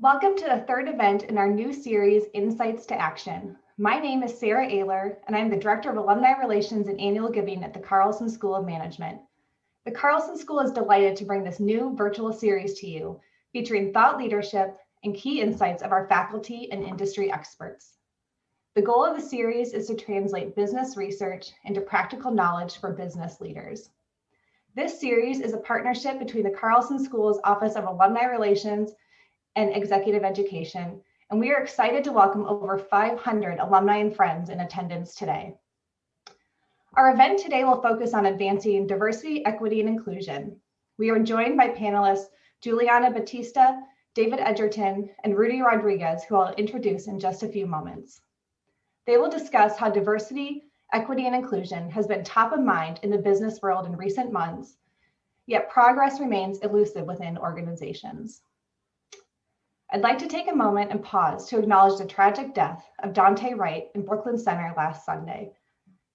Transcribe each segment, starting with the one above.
Welcome to the third event in our new series, Insights to Action. My name is Sarah Ayler, and I'm the Director of Alumni Relations and Annual Giving at the Carlson School of Management. The Carlson School is delighted to bring this new virtual series to you, featuring thought leadership and key insights of our faculty and industry experts. The goal of the series is to translate business research into practical knowledge for business leaders. This series is a partnership between the Carlson School's Office of Alumni Relations and Executive Education, and we are excited to welcome over 500 alumni and friends in attendance today. Our event today will focus on advancing diversity, equity, and inclusion. We are joined by panelists Juliana Batista, David Edgerton, and Rudy Rodriguez, who I'll introduce in just a few moments. They will discuss how diversity, equity, and inclusion has been top of mind in the business world in recent months, yet progress remains elusive within organizations. I'd like to take a moment and pause to acknowledge the tragic death of Dante Wright in Brooklyn Center last Sunday.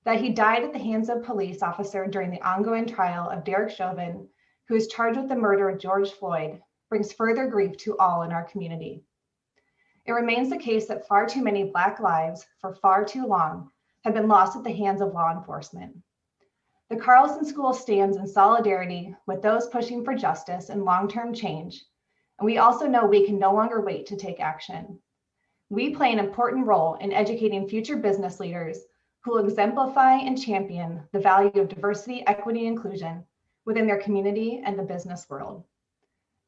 That he died at the hands of a police officer during the ongoing trial of Derek Chauvin, who is charged with the murder of George Floyd, brings further grief to all in our community. It remains the case that far too many Black lives for far too long have been lost at the hands of law enforcement. The Carlson School stands in solidarity with those pushing for justice and long-term change, and we also know we can no longer wait to take action. We play an important role in educating future business leaders who will exemplify and champion the value of diversity, equity, and inclusion within their community and the business world.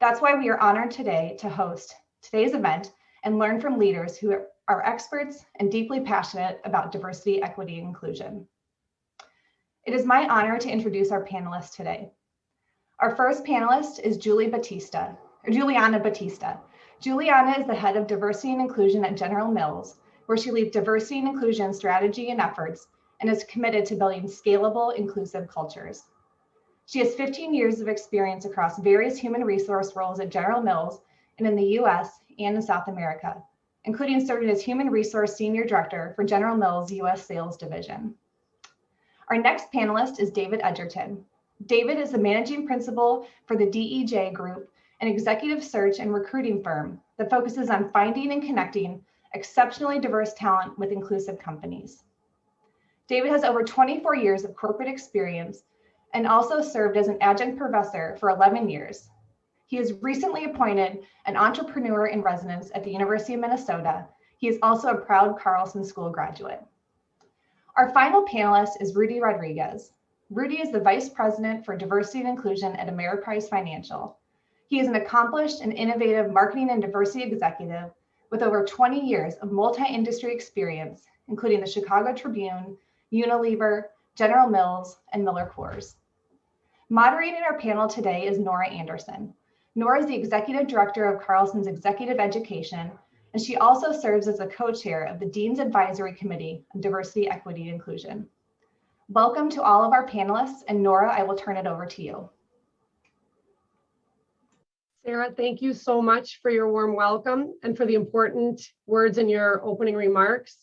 That's why we are honored today to host today's event and learn from leaders who are experts and deeply passionate about diversity, equity, and inclusion. It is my honor to introduce our panelists today. Our first panelist is Juliana Batista. Juliana is the head of diversity and inclusion at General Mills, where she leads diversity and inclusion strategy and efforts and is committed to building scalable, inclusive cultures. She has 15 years of experience across various human resource roles at General Mills and in the US and in South America, including serving as Human Resource Senior Director for General Mills' US Sales Division. Our next panelist is David Edgerton. David is the Managing Principal for the DEJ Group, an executive search and recruiting firm that focuses on finding and connecting exceptionally diverse talent with inclusive companies. David has over 24 years of corporate experience and also served as an adjunct professor for 11 years. He is recently appointed an entrepreneur in residence at the University of Minnesota. He is also a proud Carlson School graduate. Our final panelist is Rudy Rodriguez. Rudy is the Vice President for Diversity and Inclusion at Ameriprise Financial. He is an accomplished and innovative marketing and diversity executive with over 20 years of multi-industry experience, including the Chicago Tribune, Unilever, General Mills, and Miller Coors. Moderating our panel today is Nora Anderson. Nora is the Executive Director of Carlson's Executive Education, and she also serves as a co-chair of the Dean's Advisory Committee on Diversity, Equity, and Inclusion. Welcome to all of our panelists, and Nora, I will turn it over to you. Sarah, thank you so much for your warm welcome and for the important words in your opening remarks.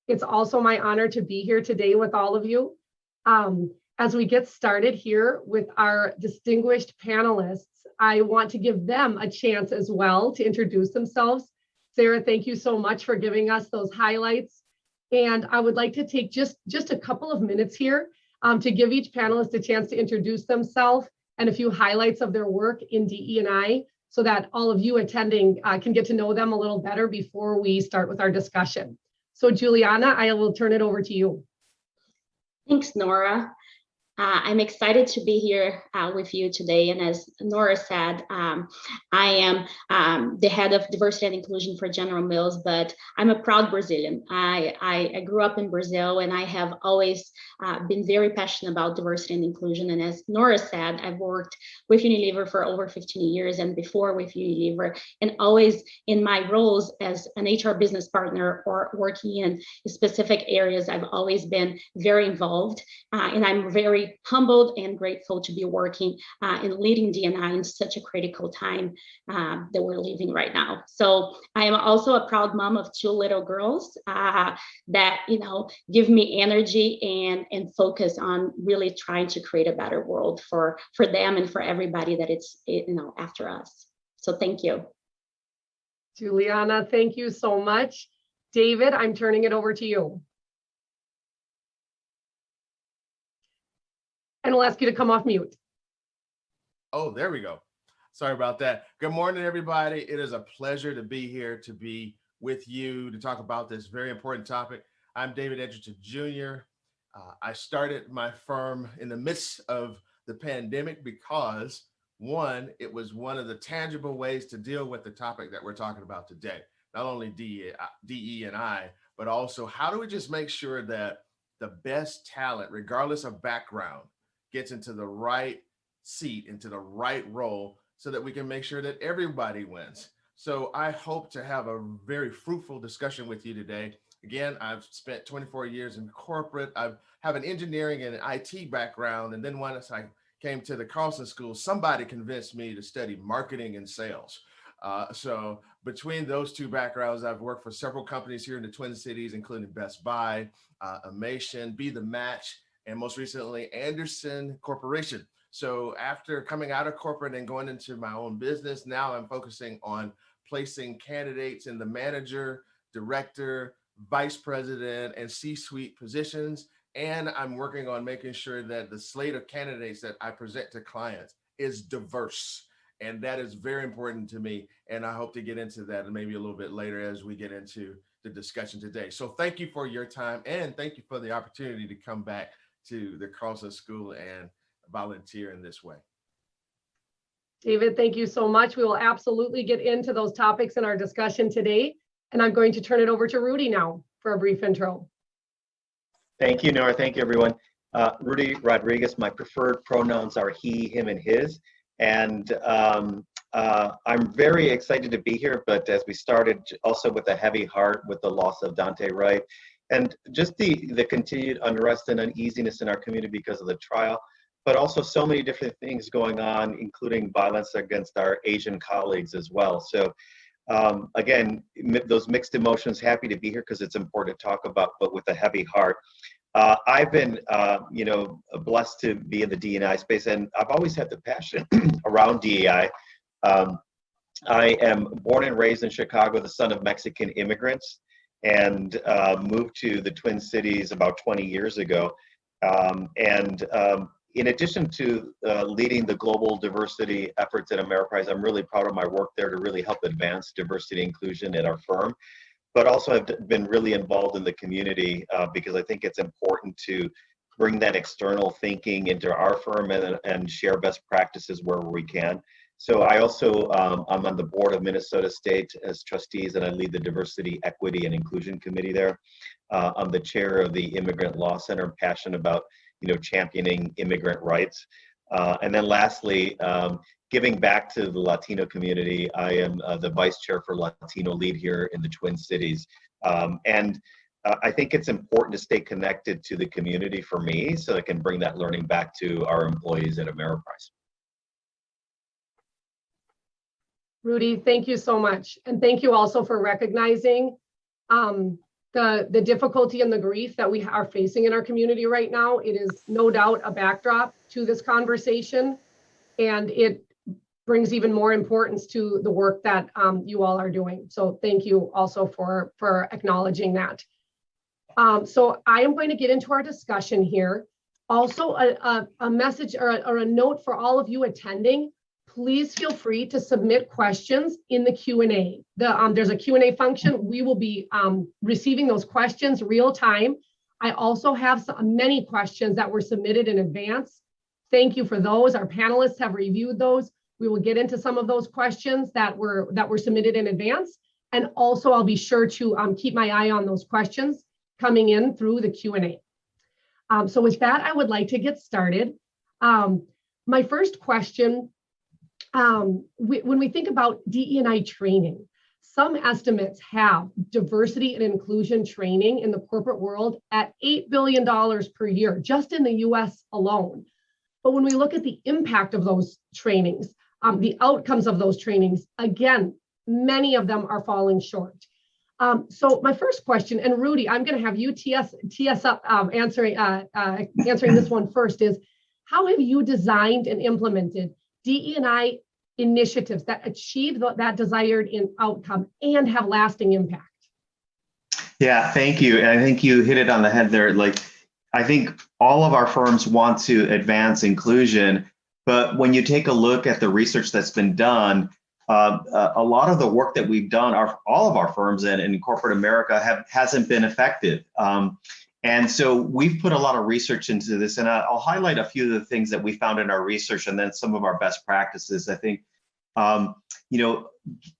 It's also my honor to be here today with all of you. As we get started here with our distinguished panelists, I want to give them a chance as well to introduce themselves. Sarah, thank you so much for giving us those highlights. And I would like to take just a couple of minutes here to give each panelist a chance to introduce themselves and a few highlights of their work in DE&I so that all of you attending can get to know them a little better before we start with our discussion. So Juliana, I will turn it over to you. Thanks, Nora. I'm excited to be here with you today. And as Nora said, I am the head of diversity and inclusion for General Mills, but I'm a proud Brazilian. I grew up in Brazil and I have always been very passionate about diversity and inclusion. And as Nora said, I've worked with Unilever for over 15 years and before with Unilever, and always in my roles as an HR business partner or working in specific areas, I've always been very involved. And I'm very humbled and grateful to be working and leading D&I in such a critical time that we're living right now. So I am also a proud mom of two little girls that give me energy and focus on really trying to create a better world for them and for everybody that it's after us. So thank you. Juliana, thank you so much. David, I'm turning it over to you. And we'll ask you to come off mute. Oh, there we go. Sorry about that. Good morning, everybody. It is a pleasure to be here, to be with you, to talk about this very important topic. I'm David Edgerton Jr. I started my firm in the midst of the pandemic because, one, it was one of the tangible ways to deal with the topic that we're talking about today. Not only DE&I, but also how do we just make sure that the best talent, regardless of background, gets into the right seat, into the right role, so that we can make sure that everybody wins. So I hope to have a very fruitful discussion with you today. Again, I've spent 24 years in corporate. I have an engineering and an IT background. And then once I came to the Carlson School, somebody convinced me to study marketing and sales. So between those two backgrounds, I've worked for several companies here in the Twin Cities, including Best Buy, Amation, Be The Match, and most recently, Anderson Corporation. So after coming out of corporate and going into my own business, now I'm focusing on placing candidates in the manager, director, vice president, and C-suite positions. And I'm working on making sure that the slate of candidates that I present to clients is diverse. And that is very important to me. And I hope to get into that maybe a little bit later as we get into the discussion today. So thank you for your time, and thank you for the opportunity to come back to the Carlson School and volunteer in this way. David, thank you so much. We will absolutely get into those topics in our discussion today. And I'm going to turn it over to Rudy now for a brief intro. Thank you, Nora. Thank you, everyone. Rudy Rodriguez, my preferred pronouns are he, him, and his. And I'm very excited to be here, but as we started also with a heavy heart with the loss of Dante Wright, and just the continued unrest and uneasiness in our community because of the trial, but also so many different things going on, including violence against our Asian colleagues as well. So again, those mixed emotions, happy to be here because it's important to talk about, but with a heavy heart. I've been, blessed to be in the DEI space, and I've always had the passion around DEI. I am born and raised in Chicago, the son of Mexican immigrants, and moved to the Twin Cities about 20 years ago. In addition to leading the global diversity efforts at Ameriprise, I'm really proud of my work there to really help advance diversity and inclusion at our firm, but also have been really involved in the community because I think it's important to bring that external thinking into our firm and share best practices wherever we can. So I also, I'm on the board of Minnesota State as trustees, and I lead the Diversity, Equity, and Inclusion Committee there. I'm the chair of the Immigrant Law Center. I'm passionate about championing immigrant rights. And then lastly, giving back to the Latino community, I am the vice chair for Latino Lead here in the Twin Cities. I think it's important to stay connected to the community for me so I can bring that learning back to our employees at Ameriprise. Rudy, thank you so much. And thank you also for recognizing the difficulty and the grief that we are facing in our community right now. It is no doubt a backdrop to this conversation, and it brings even more importance to the work that you all are doing. So thank you also for acknowledging that. So I am going to get into our discussion here. Also a message or a note for all of you attending. Please feel free to submit questions in the Q&A. There's a Q&A function. We will be receiving those questions real time. I also have many questions that were submitted in advance. Thank you for those. Our panelists have reviewed those. We will get into some of those questions that were submitted in advance. And also I'll be sure to keep my eye on those questions coming in through the Q&A. So with that, I would like to get started. My first question, when we think about DE&I training, some estimates have diversity and inclusion training in the corporate world at $8 billion per year, just in the US alone. But when we look at the impact of those trainings, the outcomes of those trainings, again, many of them are falling short. So my first question, and Rudy, I'm going to have you tee us up answering this one first, is how have you designed and implemented DE&I initiatives that achieve that desired outcome and have lasting impact? Yeah, thank you. And I think you hit it on the head there. Like, I think all of our firms want to advance inclusion, but when you take a look at the research that's been done, a lot of the work that we've done, all of our firms in corporate America hasn't been effective. And so we've put a lot of research into this, and I'll highlight a few of the things that we found in our research and then some of our best practices. I think,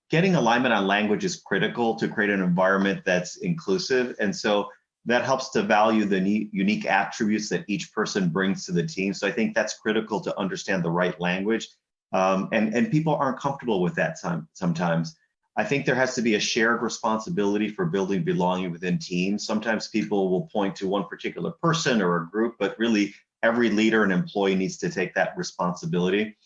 getting alignment on language is critical to create an environment that's inclusive. And so that helps to value the unique attributes that each person brings to the team. So I think that's critical to understand the right language. And people aren't comfortable with that sometimes. I think there has to be a shared responsibility for building belonging within teams. Sometimes people will point to one particular person or a group, but really every leader and employee needs to take that responsibility.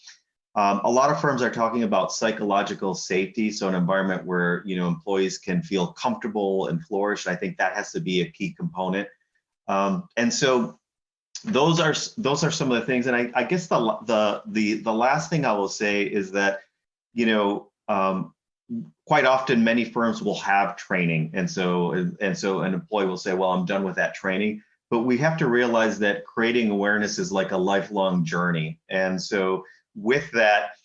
A lot of firms are talking about psychological safety, so an environment where employees can feel comfortable and flourish. I think that has to be a key component. And so those are some of the things. And I guess the last thing I will say is that quite often many firms will have training, and so an employee will say, "Well, I'm done with that training." But we have to realize that creating awareness is like a lifelong journey, and so with that,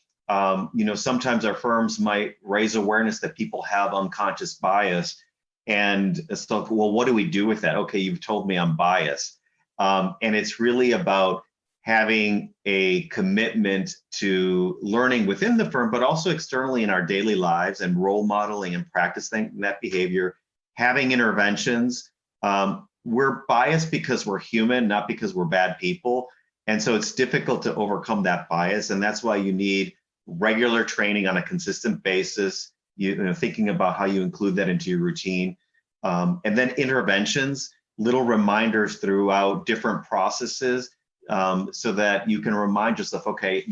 sometimes our firms might raise awareness that people have unconscious bias, and it's like, well, what do we do with that? Okay, you've told me I'm biased, and it's really about having a commitment to learning within the firm, but also externally in our daily lives and role modeling and practicing that behavior, having interventions. We're biased because we're human, not because we're bad people. And so it's difficult to overcome that bias. And that's why you need regular training on a consistent basis, thinking about how you include that into your routine. And then interventions, little reminders throughout different processes, so that you can remind yourself, okay,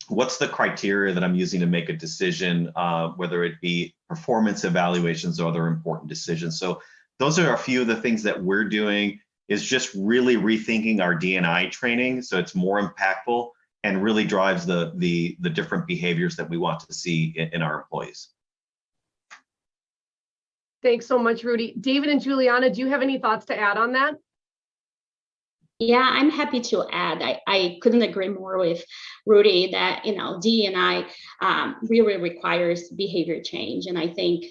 what's the criteria that I'm using to make a decision, whether it be performance evaluations or other important decisions. So those are a few of the things that we're doing, is just really rethinking our D&I training so it's more impactful and really drives the different behaviors that we want to see in our employees. Thanks so much, Rudy. David and Juliana, do you have any thoughts to add on that? Yeah, I'm happy to add. I couldn't agree more with Rudy that, DE&I really requires behavior change. And I think,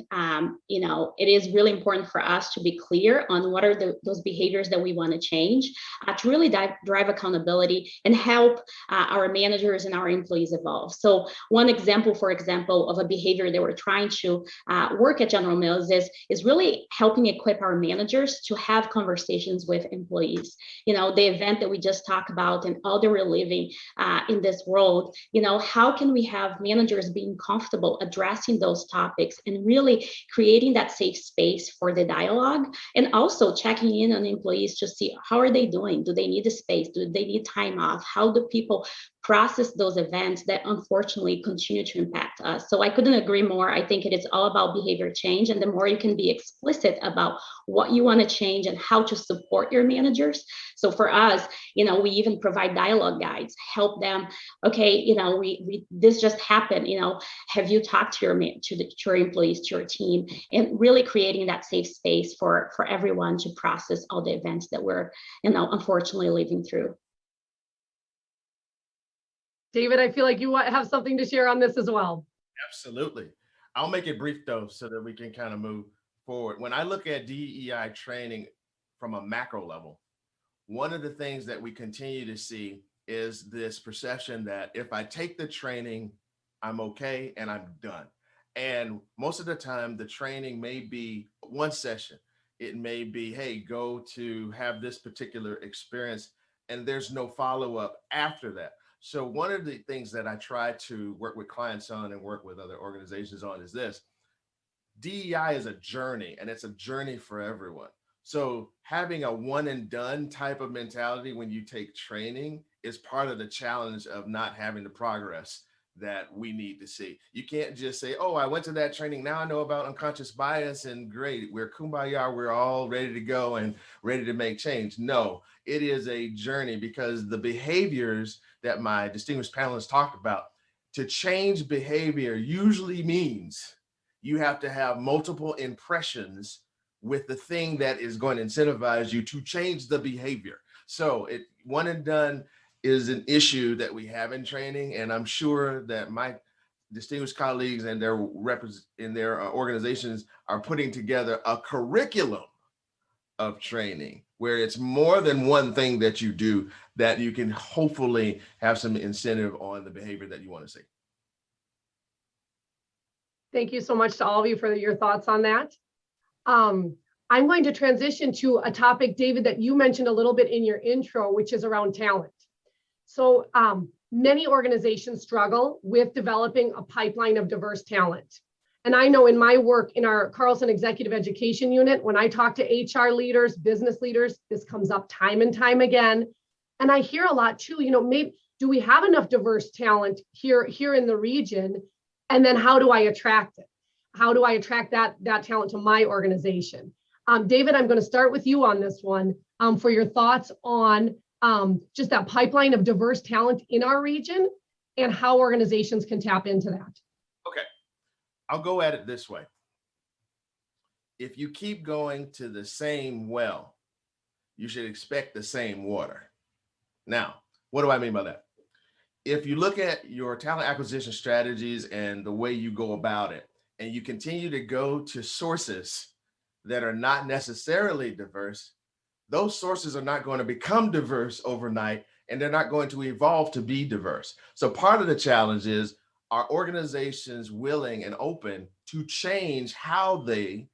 it is really important for us to be clear on what are those behaviors that we want to change, to really drive accountability and help our managers and our employees evolve. So one example, for example, of a behavior that we're trying to work at General Mills is really helping equip our managers to have conversations with employees. The event that we just talked about and all that we're living in this world, how can we have managers being comfortable addressing those topics and really creating that safe space for the dialogue, and also checking in on employees to see how are they doing? Do they need a space? Do they need time off? How do people process those events that unfortunately continue to impact us? So I couldn't agree more. I think it is all about behavior change, and the more you can be explicit about what you want to change and how to support your managers. So for us, we even provide dialogue guides, help them. Okay, this just happened. Have you talked to your employees, to your team, and really creating that safe space for everyone to process all the events that we're, unfortunately living through. David, I feel like you have something to share on this as well. Absolutely. I'll make it brief though, so that we can kind of move forward. When I look at DEI training from a macro level, one of the things that we continue to see is this perception that if I take the training, I'm okay and I'm done. And most of the time, the training may be one session. It may be, hey, go to have this particular experience, and there's no follow-up after that. So one of the things that I try to work with clients on and work with other organizations on is this: DEI is a journey, and it's a journey for everyone. So having a one and done type of mentality when you take training is part of the challenge of not having the progress that we need to see. You can't just say, oh, I went to that training, now I know about unconscious bias and great, we're kumbaya, we're all ready to go and ready to make change. No, it is a journey, because the behaviors that my distinguished panelists talked about to change behavior usually means you have to have multiple impressions with the thing that is going to incentivize you to change the behavior. So one and done is an issue that we have in training, and I'm sure that my distinguished colleagues and their organizations are putting together a curriculum of training where it's more than one thing that you do, that you can hopefully have some incentive on the behavior that you want to see. Thank you so much to all of you for your thoughts on that. I'm going to transition to a topic, David, that you mentioned a little bit in your intro, which is around talent. So many organizations struggle with developing a pipeline of diverse talent. And I know in my work in our Carlson Executive Education Unit, when I talk to HR leaders, business leaders, this comes up time and time again. And I hear a lot too, maybe, do we have enough diverse talent here in the region? And then how do I attract it? How do I attract that talent to my organization? David, I'm going to start with you on this one for your thoughts on just that pipeline of diverse talent in our region and how organizations can tap into that. Okay, I'll go at it this way. If you keep going to the same well, you should expect the same water. Now, what do I mean by that? If you look at your talent acquisition strategies and the way you go about it, and you continue to go to sources that are not necessarily diverse, those sources are not going to become diverse overnight, and they're not going to evolve to be diverse. So part of the challenge is, are organizations willing and open to change how they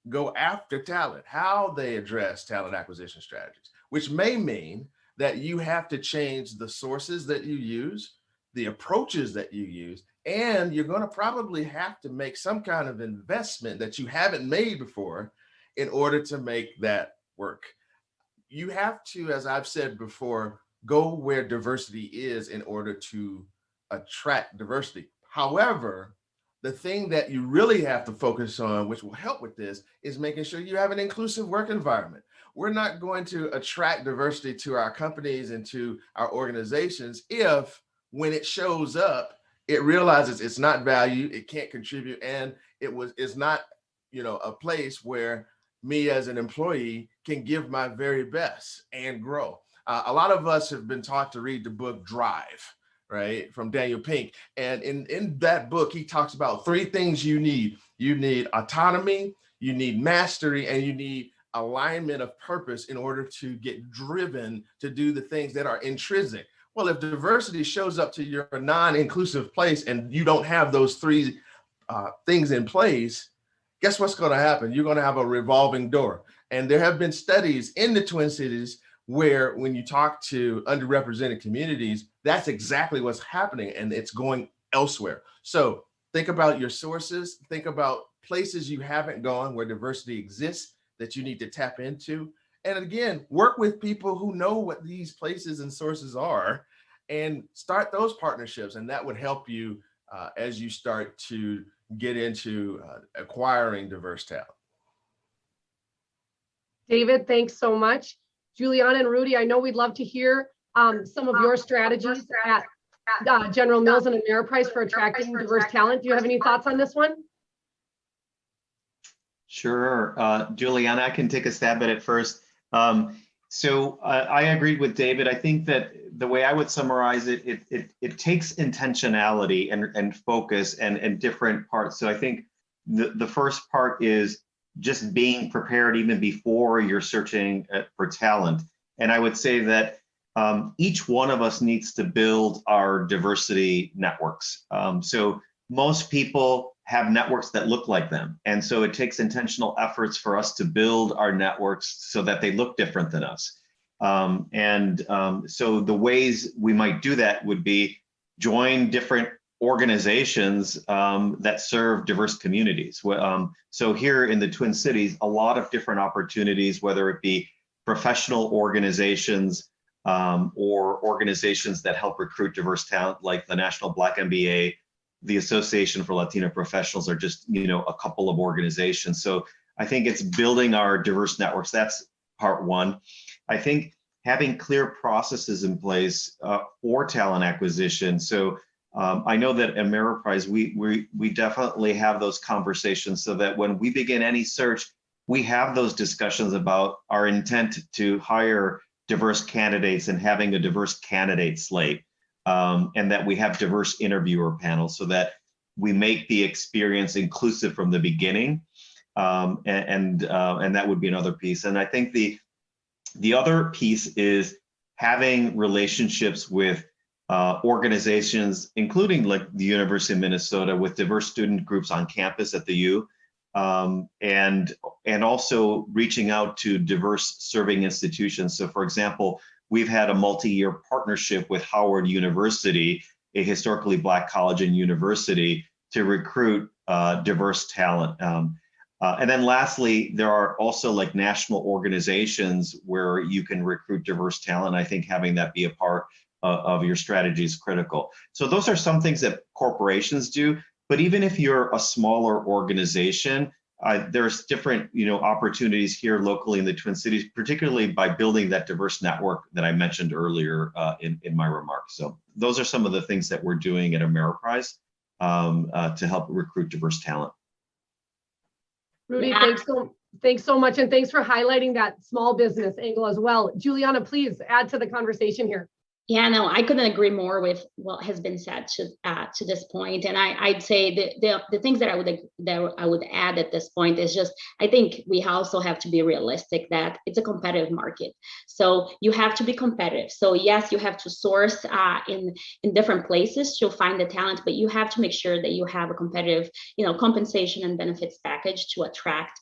go after talent, how they address talent acquisition strategies, which may mean that you have to change the sources that you use, the approaches that you use, and you're going to probably have to make some kind of investment that you haven't made before in order to make that work. You have to, as I've said before, go where diversity is in order to attract diversity. However, the thing that you really have to focus on, which will help with this, is making sure you have an inclusive work environment. We're not going to attract diversity to our companies and to our organizations if, when it shows up, it realizes it's not valued, it can't contribute, and it's not, a place where me as an employee can give my very best and grow. A lot of us have been taught to read the book Drive, right, from Daniel Pink. And in that book, he talks about three things you need. You need autonomy, you need mastery, and you need alignment of purpose in order to get driven to do the things that are intrinsic. Well, if diversity shows up to your non-inclusive place and you don't have those three things in place, guess what's going to happen? You're going to have a revolving door. And there have been studies in the Twin Cities where when you talk to underrepresented communities, that's exactly what's happening, and it's going elsewhere. So think about your sources, think about places you haven't gone where diversity exists that you need to tap into. And again, work with people who know what these places and sources are and start those partnerships. And that would help you as you start to get into acquiring diverse talent. David, thanks so much. Juliana and Rudy, I know we'd love to hear some of your strategies at General Mills and Ameriprise for attracting diverse talent. Do you have any thoughts on this one? Sure. Juliana, I can take a stab at it first. So I agreed with David. I think that the way I would summarize it, it takes intentionality and focus and different parts. So I think the first part is just being prepared even before you're searching for talent. And I would say that each one of us needs to build our diversity networks. So most people have networks that look like them. And so it takes intentional efforts for us to build our networks so that they look different than us. So the ways we might do that would be join different organizations that serve diverse communities. So here in the Twin Cities, a lot of different opportunities, whether it be professional organizations or organizations that help recruit diverse talent, like the National Black MBA, the Association for Latino Professionals, are just a couple of organizations. So I think it's building our diverse networks. That's part one. I think having clear processes in place for talent acquisition. So I know that at Ameriprise, we definitely have those conversations so that when we begin any search, we have those discussions about our intent to hire diverse candidates and having a diverse candidate slate, and that we have diverse interviewer panels so that we make the experience inclusive from the beginning. And that would be another piece. And I think the other piece is having relationships with organizations, including like the University of Minnesota, with diverse student groups on campus at the U, and also reaching out to diverse serving institutions. So for example, we've had a multi-year partnership with Howard University, a historically Black college and university, to recruit diverse talent. And then lastly, there are also like national organizations where you can recruit diverse talent. I think having that be a part of your strategy is critical. So those are some things that corporations do. But even if you're a smaller organization, there's different opportunities here locally in the Twin Cities, particularly by building that diverse network that I mentioned earlier in my remarks. So those are some of the things that we're doing at Ameriprise to help recruit diverse talent. Rudy, thanks so much. And thanks for highlighting that small business angle as well. Juliana, please add to the conversation here. Yeah, no, I couldn't agree more with what has been said to this point. And I'd say the things that I would add at this point is just, I think we also have to be realistic that it's a competitive market. So you have to be competitive. So yes, you have to source in different places to find the talent, but you have to make sure that you have a competitive, compensation and benefits package to attract,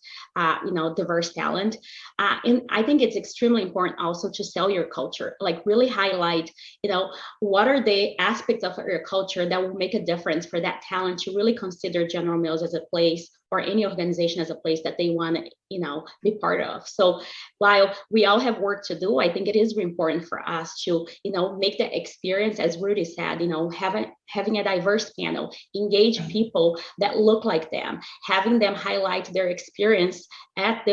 diverse talent. And I think it's extremely important also to sell your culture, like really highlight what are the aspects of your culture that will make a difference for that talent to really consider General Mills as a place or any organization as a place that they want to, be part of. So while we all have work to do, I think it is important for us to, make the experience, as Rudy said, having a diverse panel, engage people that look like them, having them highlight their experience at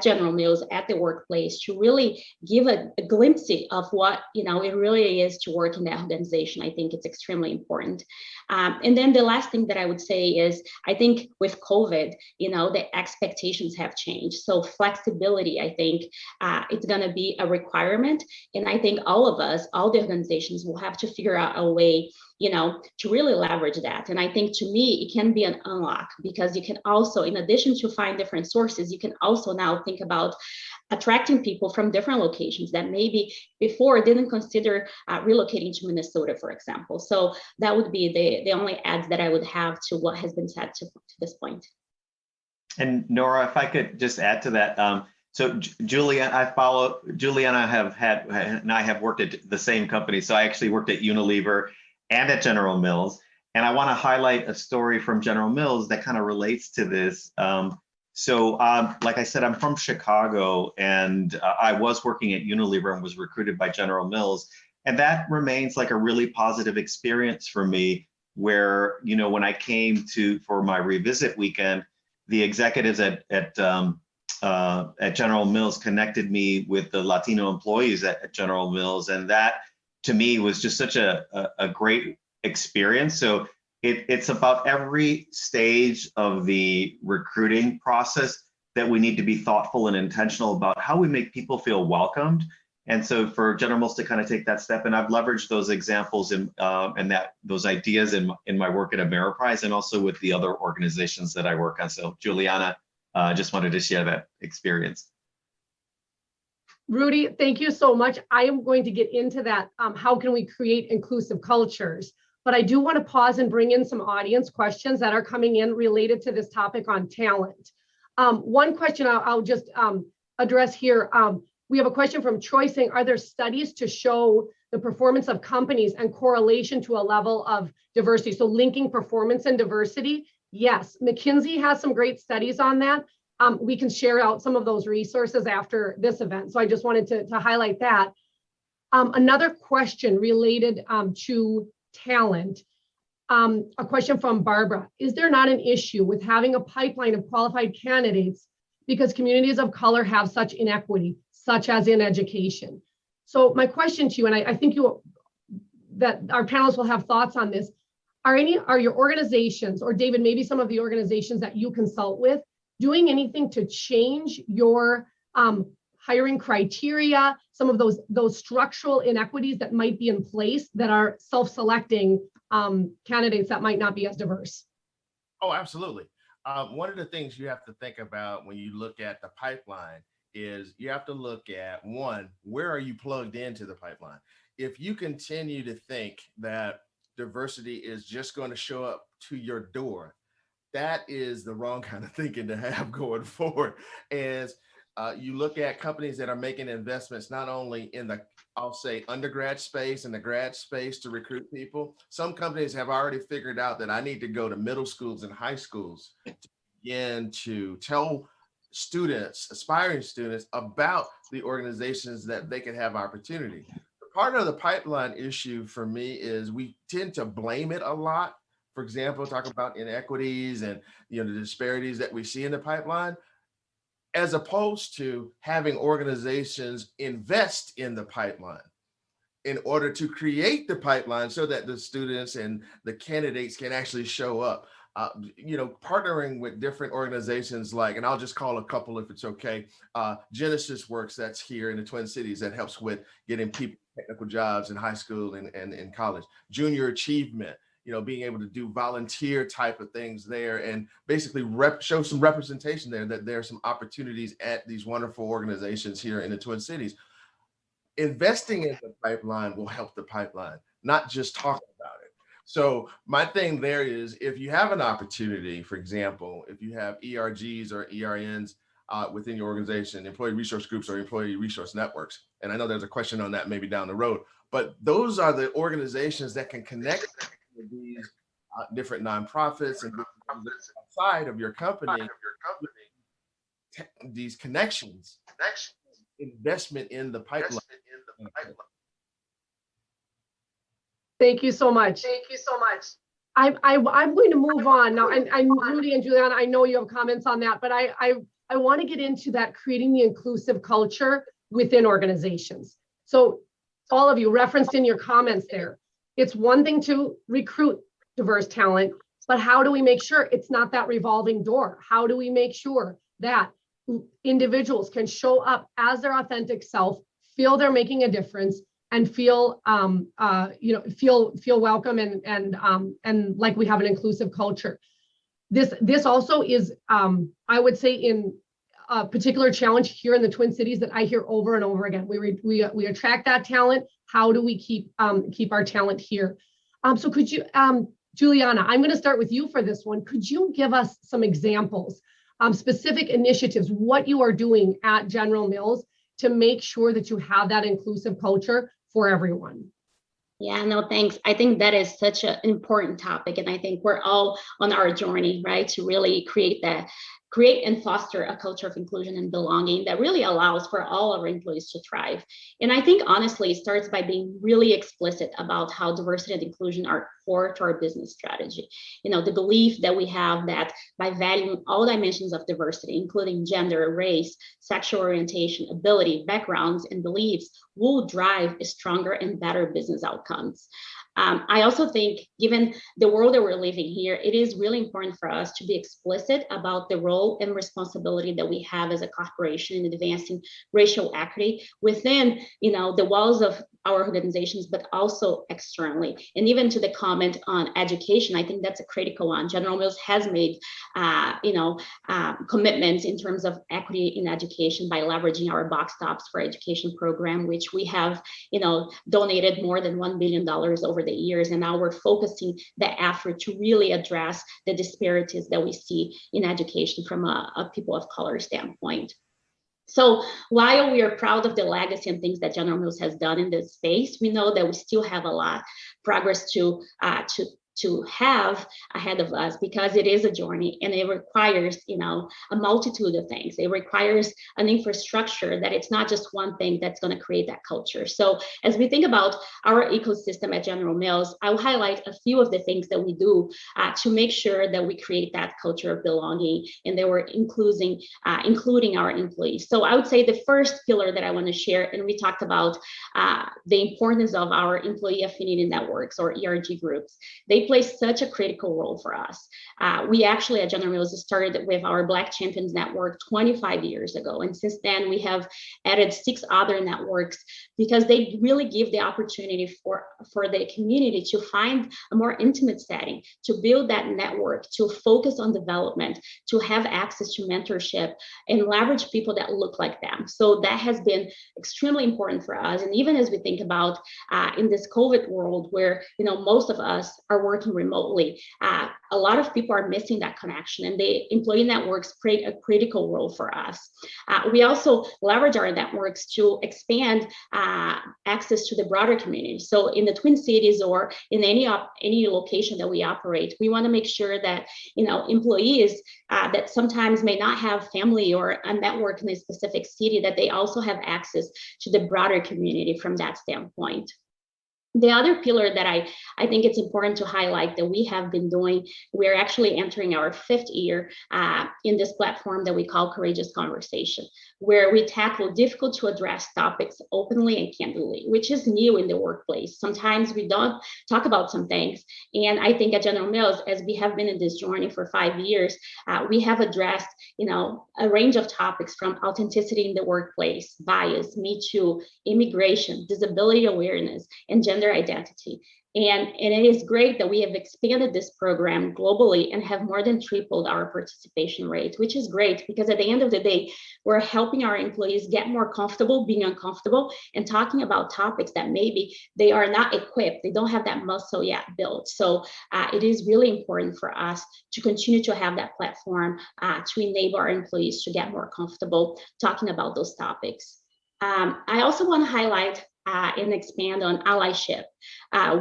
General Mills, at the workplace, to really give a glimpse of what, it really is to work in that organization. I think it's extremely important. And then the last thing that I would say is, I think with COVID, the expectations have changed. So flexibility, I think it's going to be a requirement. And I think all of us, all the organizations will have to figure out a way, to really leverage that. And I think to me, it can be an unlock, because you can also, in addition to find different sources, you can also now think about attracting people from different locations that maybe before didn't consider relocating to Minnesota, for example. So that would be the only adds that I would have to what has been said to this point. And Nora, if I could just add to that. So Juliana, and I have worked at the same company. So I actually worked at Unilever and at General Mills. And I want to highlight a story from General Mills that kind of relates to this. Like I said, I'm from Chicago, and I was working at Unilever and was recruited by General Mills. And that remains like a really positive experience for me, where, when I came for my revisit weekend, the executives at General Mills connected me with the Latino employees at General Mills. And that to me was just such a great experience. So it's about every stage of the recruiting process that we need to be thoughtful and intentional about how we make people feel welcomed. And so for General Mills to kind of take that step, and I've leveraged those examples and those ideas in my work at Ameriprise and also with the other organizations that I work on. So Juliana, just wanted to share that experience. Rudy, thank you so much. I am going to get into that. How can we create inclusive cultures? But I do want to pause and bring in some audience questions that are coming in related to this topic on talent. One question I'll just address here. We have a question from Troy saying, are there studies to show the performance of companies and correlation to a level of diversity? So linking performance and diversity. Yes, McKinsey has some great studies on that. We can share out some of those resources after this event. So I just wanted to highlight that. Another question related to talent. A question from Barbara. Is there not an issue with having a pipeline of qualified candidates because communities of color have such inequity, such as in education? So my question to you, and I think that our panelists will have thoughts on this, are your organizations, or David, maybe some of the organizations that you consult with, doing anything to change your hiring criteria, some of those structural inequities that might be in place that are self-selecting candidates that might not be as diverse? Oh, absolutely. One of the things you have to think about when you look at the pipeline is you have to look at, one, where are you plugged into the pipeline? If you continue to think that diversity is just going to show up to your door, that is the wrong kind of thinking to have going forward. As you look at companies that are making investments not only in the, I'll say, undergrad space and the grad space to recruit people. Some companies have already figured out that I need to go to middle schools and high schools to begin to tell students, aspiring students, about the organizations that they can have opportunity. Part of the pipeline issue for me is we tend to blame it a lot. For example, talk about inequities and the disparities that we see in the pipeline, as opposed to having organizations invest in the pipeline in order to create the pipeline so that the students and the candidates can actually show up. Partnering with different organizations like, and I'll just call a couple if it's okay, Genesis Works, that's here in the Twin Cities, that helps with getting people technical jobs in high school and in college. Junior Achievement, being able to do volunteer type of things there and basically show some representation there, that there are some opportunities at these wonderful organizations here in the Twin Cities. Investing in the pipeline will help the pipeline, not just talking about it. So my thing there is, if you have an opportunity, for example, if you have ERGs or ERNs within your organization, employee resource groups or employee resource networks, and I know there's a question on that maybe down the road, but those are the organizations that can connect with these different nonprofits and outside of your company, these connections, investment in the pipeline. Thank you so much. I'm going to move on now. And Rudy and Juliana, I know you have comments on that, but I want to get into that, creating the inclusive culture within organizations. So all of you referenced in your comments there, it's one thing to recruit diverse talent, but how do we make sure it's not that revolving door? How do we make sure that individuals can show up as their authentic self, feel they're making a difference, and feel welcome and like we have an inclusive culture? This also is, I would say, in a particular challenge here in the Twin Cities that I hear over and over again. We attract that talent. How do we keep our talent here? So could you, Juliana, I'm going to start with you for this one. Could you give us some examples, specific initiatives, what you are doing at General Mills to make sure that you have that inclusive culture for everyone? Yeah, no, thanks. I think that is such an important topic. And I think we're all on our journey, right, to really create and foster a culture of inclusion and belonging that really allows for all our employees to thrive. And I think, honestly, it starts by being really explicit about how diversity and inclusion are core to our business strategy. The belief that we have that by valuing all dimensions of diversity, including gender, race, sexual orientation, ability, backgrounds, and beliefs, will drive stronger and better business outcomes. I also think, given the world that we're living here, it is really important for us to be explicit about the role and responsibility that we have as a corporation in advancing racial equity within, the walls of our organizations, but also externally. And even to the comment on education, I think that's a critical one. General Mills has made, commitments in terms of equity in education by leveraging our Box Tops for Education program, which we have, donated more than $1 billion over the years. And now we're focusing the effort to really address the disparities that we see in education from a people of color standpoint. So while we are proud of the legacy and things that General Mills has done in this space, we know that we still have a lot of progress to have ahead of us, because it is a journey and it requires, a multitude of things. It requires an infrastructure that it's not just one thing that's going to create that culture. So as we think about our ecosystem at General Mills, I'll highlight a few of the things that we do to make sure that we create that culture of belonging and that we're including our employees. So I would say the first pillar that I want to share, and we talked about the importance of our employee affinity networks or ERG groups. They play such a critical role for us. We actually at General Mills started with our Black Champions Network 25 years ago. And since then, we have added 6 other networks because they really give the opportunity for the community to find a more intimate setting, to build that network, to focus on development, to have access to mentorship and leverage people that look like them. So that has been extremely important for us. And even as we think about in this COVID world where, you know, most of us are working remotely, a lot of people are missing that connection, and the employee networks play a critical role for us. We also leverage our networks to expand access to the broader community. So in the Twin Cities or in any location that we operate, we want to make sure that, you know, employees that sometimes may not have family or a network in a specific city, that they also have access to the broader community from that standpoint. The other pillar that I think it's important to highlight that we have been doing, we're actually entering our 5th year in this platform that we call Courageous Conversation, where we tackle difficult to address topics openly and candidly, which is new in the workplace. Sometimes we don't talk about some things. And I think at General Mills, as we have been in this journey for 5 years, we have addressed, you know, a range of topics from authenticity in the workplace, bias, Me Too, immigration, disability awareness, and gender identity. And it is great that we have expanded this program globally and have more than tripled our participation rate, which is great because at the end of the day, we're helping our employees get more comfortable being uncomfortable and talking about topics that maybe they are not equipped, they don't have that muscle yet built. So it is really important for us to continue to have that platform to enable our employees to get more comfortable talking about those topics. I also want to highlight and expand on allyship.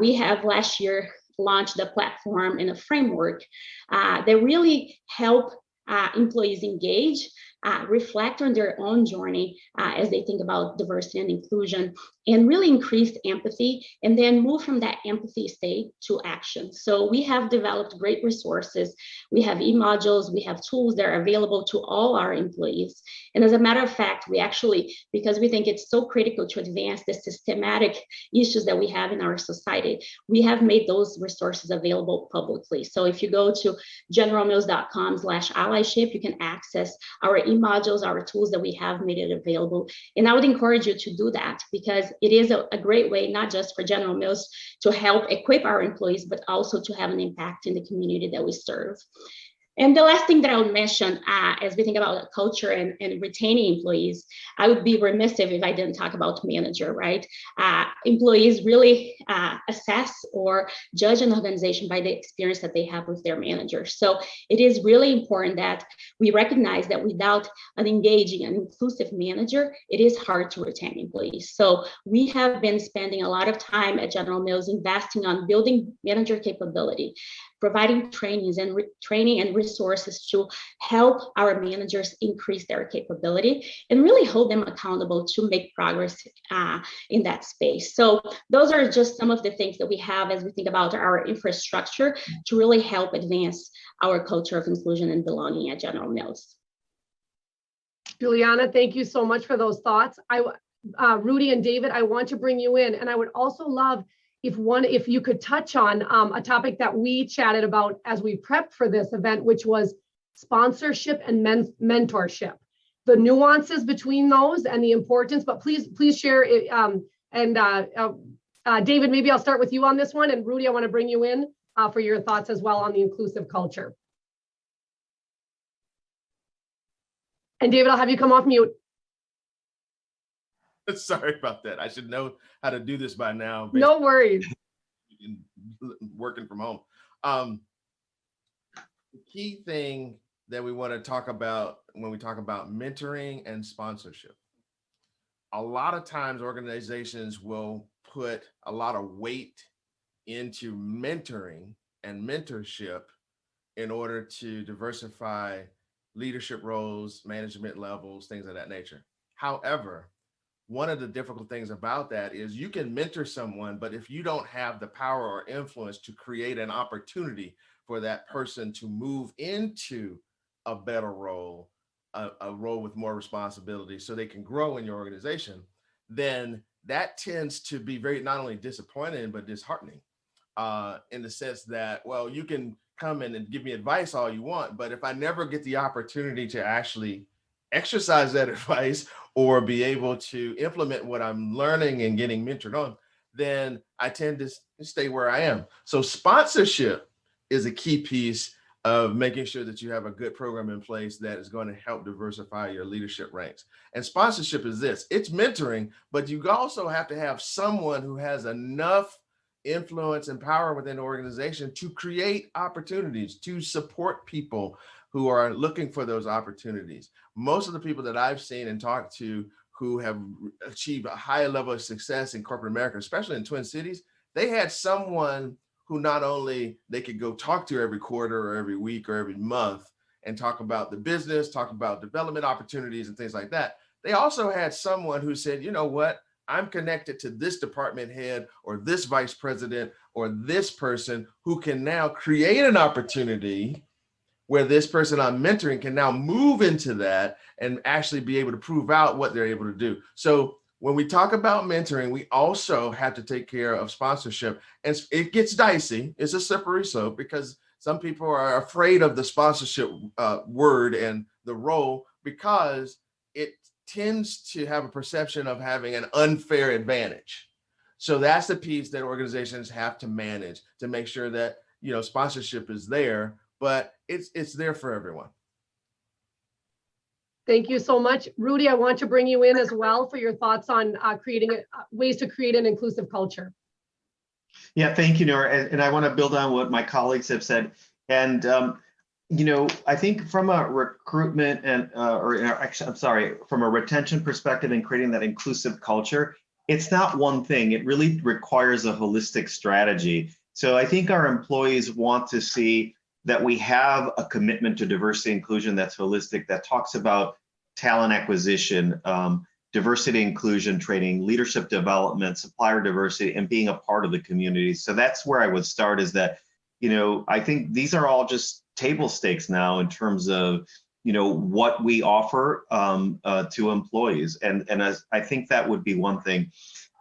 We have last year launched a platform and a framework that really help employees engage, reflect on their own journey as they think about diversity and inclusion, and really increase empathy, and then move from that empathy state to action. So we have developed great resources. We have e-modules, we have tools that are available to all our employees. And as a matter of fact, we actually, because we think it's so critical to advance the systematic issues that we have in our society, we have made those resources available publicly. So if you go to generalmills.com/allyship, you can access our e-modules, our tools that we have made it available. And I would encourage you to do that because it is a great way, not just for General Mills to help equip our employees, but also to have an impact in the community that we serve. And the last thing that I would mention as we think about culture and retaining employees, I would be remiss if I didn't talk about manager, right? Employees really assess or judge an organization by the experience that they have with their managers. So it is really important that we recognize that without an engaging and inclusive manager, it is hard to retain employees. So we have been spending a lot of time at General Mills investing on building manager capability, providing trainings and training and resources to help our managers increase their capability and really hold them accountable to make progress in that space. So those are just some of the things that we have as we think about our infrastructure to really help advance our culture of inclusion and belonging at General Mills. Juliana, thank you so much for those thoughts. Rudy and David, I want to bring you in, and I would also love if you could touch on a topic that we chatted about as we prepped for this event, which was sponsorship and mentorship, the nuances between those and the importance. But please share it. David, maybe I'll start with you on this one, and Rudy, I want to bring you in for your thoughts as well on the inclusive culture. And David, I'll have you come off mute. Sorry about that. I should know how to do this by now. No worries. Working from home. The key thing that we want to talk about when we talk about mentoring and sponsorship, a lot of times organizations will put a lot of weight into mentoring and mentorship in order to diversify leadership roles, management levels, things of that nature. However, one of the difficult things about that is you can mentor someone, but if you don't have the power or influence to create an opportunity for that person to move into a better role, a role with more responsibility so they can grow in your organization, then that tends to be very not only disappointing, but disheartening. in the sense that, well, you can come in and give me advice all you want, but if I never get the opportunity to actually exercise that advice or be able to implement what I'm learning and getting mentored on, then I tend to stay where I am. So sponsorship is a key piece of making sure that you have a good program in place that is going to help diversify your leadership ranks. And sponsorship is this, it's mentoring, but you also have to have someone who has enough influence and power within the organization to create opportunities, to support people who are looking for those opportunities. Most of the people that I've seen and talked to who have achieved a high level of success in corporate America, especially in Twin Cities, they had someone who not only they could go talk to every quarter or every week or every month and talk about the business, talk about development opportunities and things like that. They also had someone who said, you know what, I'm connected to this department head or this vice president or this person who can now create an opportunity where this person I'm mentoring can now move into that and actually be able to prove out what they're able to do. So when we talk about mentoring, we also have to take care of sponsorship. And it gets dicey. It's a slippery slope because some people are afraid of the sponsorship word and the role because it tends to have a perception of having an unfair advantage. So that's the piece that organizations have to manage to make sure that, you know, sponsorship is there, but it's there for everyone. Thank you so much. Rudy, I want to bring you in as well for your thoughts on creating ways to create an inclusive culture. Yeah, thank you, Nora. And I want to build on what my colleagues have said. And, you know, I think from a recruitment and, from a retention perspective and creating that inclusive culture, it's not one thing. It really requires a holistic strategy. So I think our employees want to see that we have a commitment to diversity and inclusion that's holistic, that talks about talent acquisition, diversity inclusion training, leadership development, supplier diversity, and being a part of the community. So that's where I would start, is that, you know, I think these are all just table stakes now in terms of, you know, what we offer to employees. And as I think that would be one thing.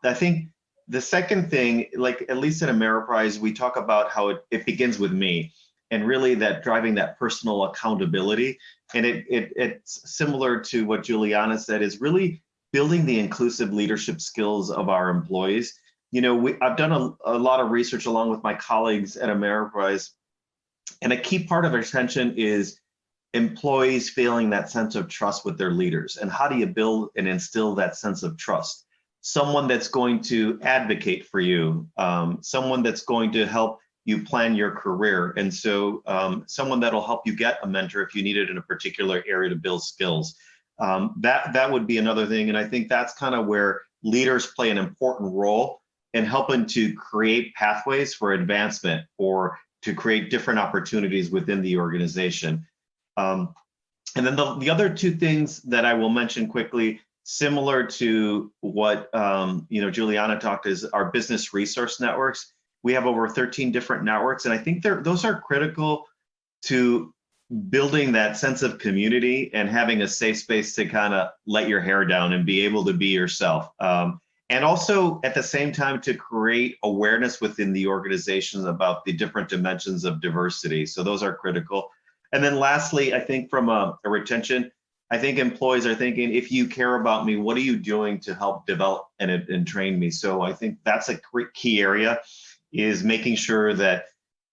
I think the second thing, like at least at Ameriprise, we talk about how it begins with me, and really that driving that personal accountability. And it's similar to what Juliana said, is really building the inclusive leadership skills of our employees. You know, I've done a lot of research along with my colleagues at Ameriprise, and a key part of retention is employees feeling that sense of trust with their leaders. And how do you build and instill that sense of trust? Someone that's going to advocate for you, someone that's going to help you plan your career. And so someone that'll help you get a mentor if you need it in a particular area to build skills. That would be another thing. And I think that's kind of where leaders play an important role in helping to create pathways for advancement or to create different opportunities within the organization. And then the other two things that I will mention quickly, similar to what you know, Juliana talked, is our business resource networks. We have over 13 different networks, and I think those are critical to building that sense of community and having a safe space to kind of let your hair down and be able to be yourself. And also at the same time to create awareness within the organizations about the different dimensions of diversity. So those are critical. And then lastly, I think from a retention, I think employees are thinking, if you care about me, what are you doing to help develop and train me? So I think that's a key area, is making sure that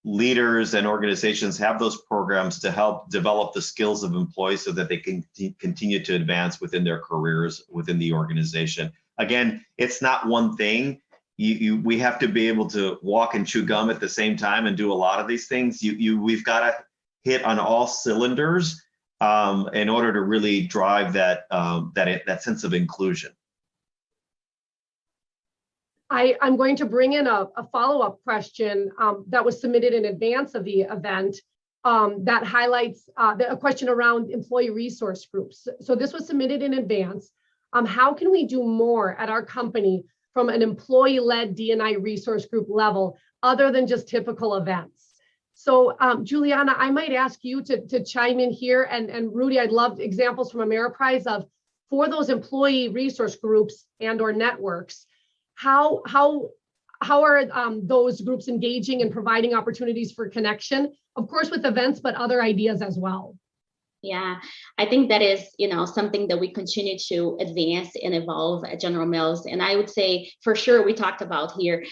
leaders and organizations have those programs to help develop the skills of employees so that they can continue to advance within their careers within the organization. Again, it's not one thing. We have to be able to walk and chew gum at the same time and do a lot of these things. We've got to hit on all cylinders in order to really drive that sense of inclusion. I'm going to bring in a follow-up question that was submitted in advance of the event that highlights a question around employee resource groups. So this was submitted in advance. How can we do more at our company from an employee-led D&I resource group level other than just typical events? So Juliana, I might ask you to chime in here, and Rudy, I'd love examples from Ameriprise of, for those employee resource groups and or networks, how those groups engaging and providing opportunities for connection, of course, with events, but other ideas as well? Yeah, I think that is, something that we continue to advance and evolve at General Mills. And I would say for sure, we talked about here,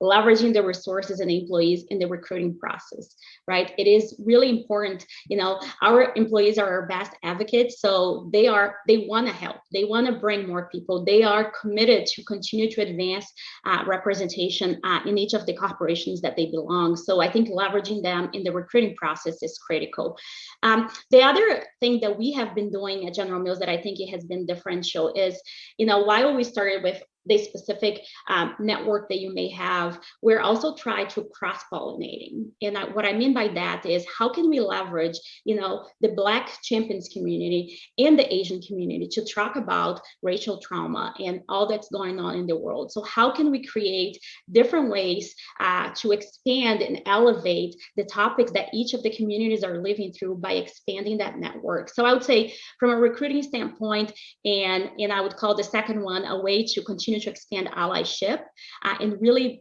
leveraging the resources and employees in the recruiting process, right? It is really important. Our employees are our best advocates. So they want to help. They want to bring more people. They are committed to continue to advance representation in each of the corporations that they belong. So I think leveraging them in the recruiting process is critical. The other thing that we have been doing at General Mills that I think it has been differential is, while we started with the specific network that you may have, we're also trying to cross-pollinating. And what I mean by that is how can we leverage, the Black champions community and the Asian community to talk about racial trauma and all that's going on in the world. So how can we create different ways to expand and elevate the topics that each of the communities are living through by expanding that network? So I would say from a recruiting standpoint, and I would call the second one a way to continue to expand allyship and really,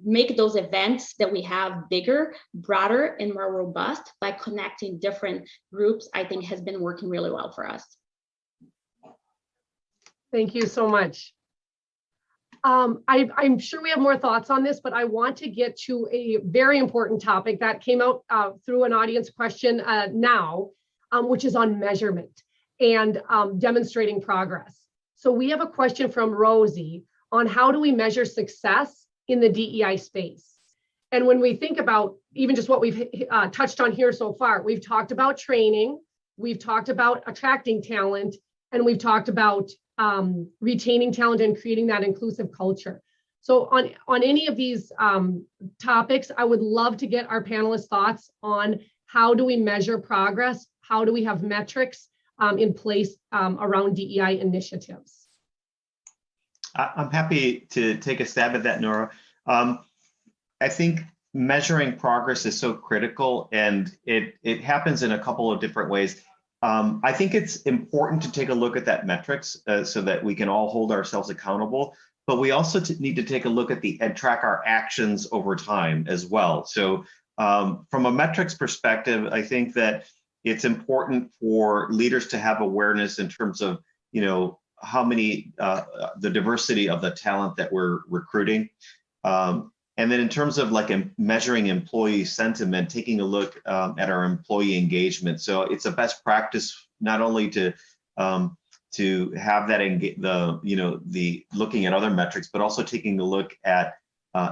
make those events that we have bigger, broader, and more robust by connecting different groups, I think has been working really well for us. Thank you so much. I'm sure we have more thoughts on this, but I want to get to a very important topic that came out through an audience question now, which is on measurement and demonstrating progress. So we have a question from Rosie on how do we measure success in the DEI space? And when we think about even just what we've touched on here so far, we've talked about training, we've talked about attracting talent, and we've talked about retaining talent and creating that inclusive culture. So on any of these topics, I would love to get our panelists' thoughts on how do we measure progress? How do we have metrics in place around DEI initiatives? I'm happy to take a stab at that, Nora. I think measuring progress is so critical, and it happens in a couple of different ways. I think it's important to take a look at that metrics so that we can all hold ourselves accountable, but we also need to take a look at and track our actions over time as well. So from a metrics perspective, I think that it's important for leaders to have awareness in terms of, how many, the diversity of the talent that we're recruiting. And then in terms of measuring employee sentiment, taking a look at our employee engagement. So it's a best practice not only to have that the looking at other metrics, but also taking a look at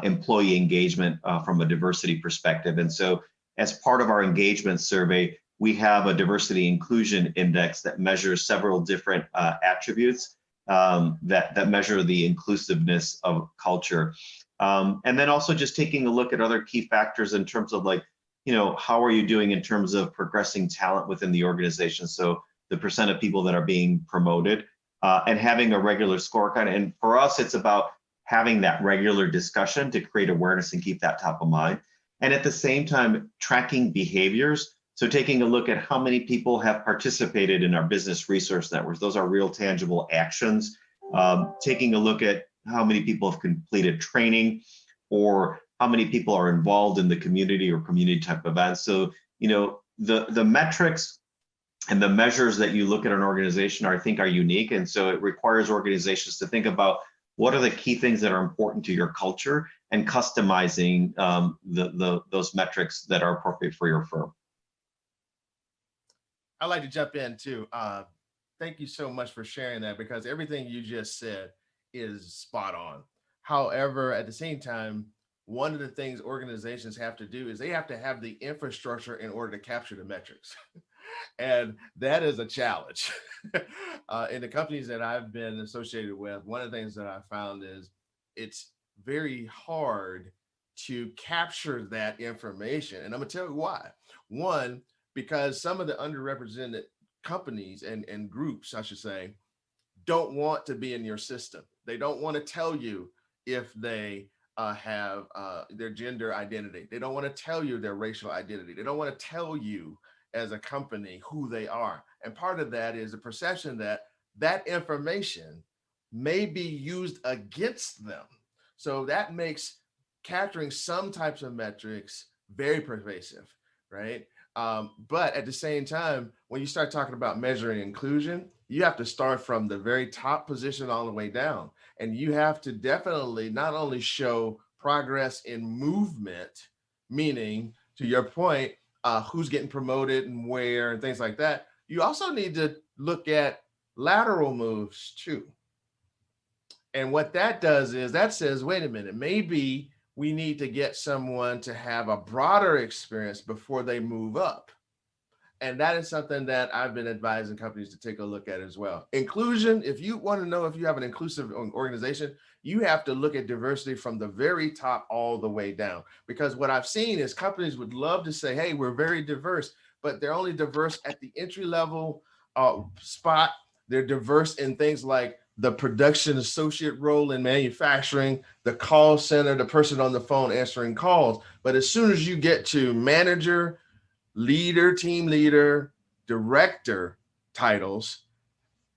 employee engagement from a diversity perspective. And so as part of our engagement survey, we have a diversity inclusion index that measures several different attributes that measure the inclusiveness of culture. And then also just taking a look at other key factors in terms of how are you doing in terms of progressing talent within the organization? So the percent of people that are being promoted and having a regular scorecard. And for us, it's about having that regular discussion to create awareness and keep that top of mind. And at the same time, tracking behaviors. So taking a look at how many people have participated in our business resource networks. Those are real tangible actions. Taking a look at how many people have completed training or how many people are involved in the community or community type events. So, the metrics and the measures that you look at an organization I think are unique. And so it requires organizations to think about what are the key things that are important to your culture and customizing those metrics that are appropriate for your firm. I'd like to jump in too. Thank you so much for sharing that, because everything you just said is spot on. However, at the same time, one of the things organizations have to do is they have to have the infrastructure in order to capture the metrics. And that is a challenge. In the companies that I've been associated with, one of the things that I found is it's very hard to capture that information. And I'm gonna tell you why. One, because some of the underrepresented companies and groups, I should say, don't want to be in your system. They don't want to tell you if they have their gender identity. They don't want to tell you their racial identity. They don't want to tell you as a company who they are. And part of that is the perception that that information may be used against them. So that makes capturing some types of metrics very pervasive, right? But at the same time, when you start talking about measuring inclusion, you have to start from the very top position all the way down. And you have to definitely not only show progress in movement, meaning to your point, who's getting promoted and where and things like that. You also need to look at lateral moves too. And what that does is that says, wait a minute, maybe we need to get someone to have a broader experience before they move up. And that is something that I've been advising companies to take a look at as well. Inclusion, if you want to know if you have an inclusive organization, you have to look at diversity from the very top all the way down. Because what I've seen is companies would love to say, hey, we're very diverse, but they're only diverse at the entry level spot. They're diverse in things like the production associate role in manufacturing, the call center, the person on the phone answering calls. But as soon as you get to manager, leader, team leader, director titles,